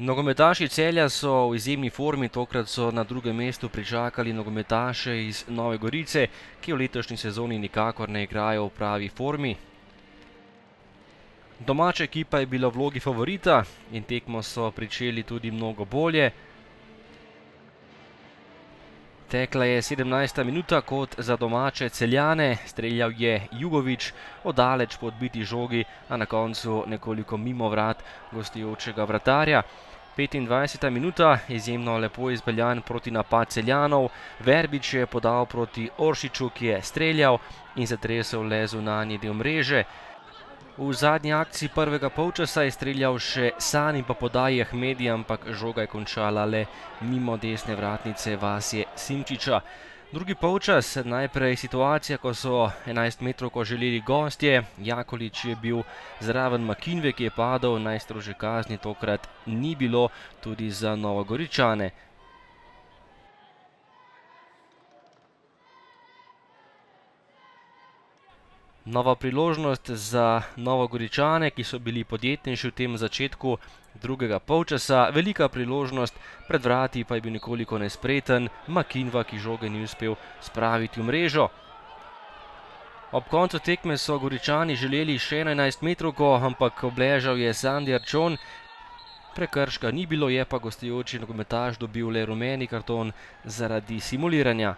Nogometaši Celja so v izjemni formi, tokrat so na drugem mestu pričakali nogometaše iz Nove Gorice, ki v letošnji sezoni nikakor ne igrajo v pravi formi. Domača ekipa je bila v vlogi favorita in tekmo so pričeli tudi mnogo bolje. Tekla je 17. minuta kot za domače Celjane, streljal je Jugović od daleč po odbiti žogi, a na koncu nekoliko mimo vrat gostujočega vratarja. 25. minuta, izjemno lepo izpeljan protinapad Celjanov, Verbič je podal proti Oršiću, ki je streljal in zatresel le zunanji del mreže. V zadnji akciji prvega polčasa je streljal še Sani po podaji Ahmedi, ampak žoga je končala le mimo desne vratnice Vasje Simčiča. Drugi polčas, najprej situacija, ko so 11-metrovko želeli gostje. Jakolić je bil zraven Makinve, ki je padel, najstrožje kazni tokrat ni bilo tudi za Novogoričane. Nova priložnost za Novogoričane, ki so bili podjetnejši v tem začetku drugega polčasa. Velika priložnost, pred vrati pa je bil nekoliko nespreten Makinva, ki žoge ni uspel spraviti v mrežo. Ob koncu tekme so Goričani želeli še 11-metrovko, ampak obležal je Sandi Arčon. Prekrška ni bilo, je pa gostujoči nogometaš dobil le rumeni karton zaradi simuliranja.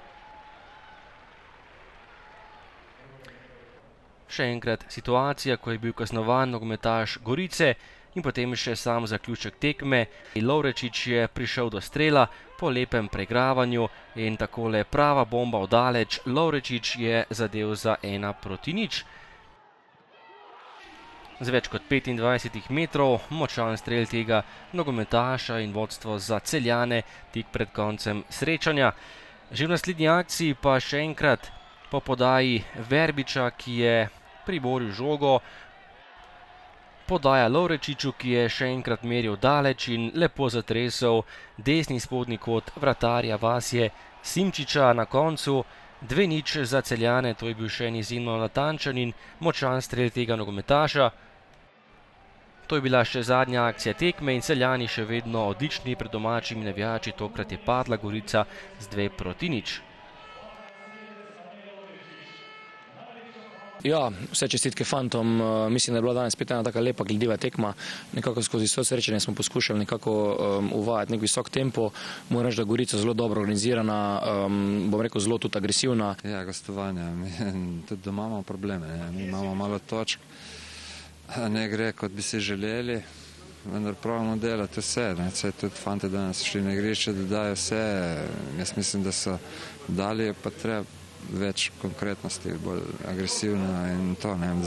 Še enkrat situacija, ko je bil kaznovan nogometaš Gorice in potem še sam zaključek tekme. Lovrečič je prišel do strela po lepem preigravanju in takole prava bomba od daleč. Lovrečič je zadel za 1:0. Z več kot 25 metrov močan strel tega nogometaša in vodstvo za Celjane tik pred koncem srečanja. Že v naslednji akciji pa še enkrat po podaji Verbiča, ki je priboril žogo, podaja Lovrečiču, ki je še enkrat meril daleč in lepo zatresel desni spodnji kot vratarja Vasje Simčiča. Na koncu 2:0 za Celjane, to je bil še en izjemno natančen in močan strel tega nogometaša. To je bila še zadnja akcija tekme in Celjani še vedno odlični pred domačimi navijači, tokrat je padla Gorica z 2:0. Ja, vse čestitke fantom. Mislim, da je bila danes spet ena taka lepa glediva tekma. Nekako skozi vse srečanje smo poskušali nekako uvajati nek visok tempo. Moram reči, da je Gorica zelo dobro organizirana, bom rekel zelo tudi agresivna. Ja, gostovanja. Tudi doma imamo probleme. Mi imamo malo točk. Ne gre, kot bi si želeli, vendar pravimo delati vse. Saj tudi fanti danes šli na igrišče, da dajo vse. Jaz mislim, da so dali, pa treba več konkretnosti, bolj agresivno in to, ne vem.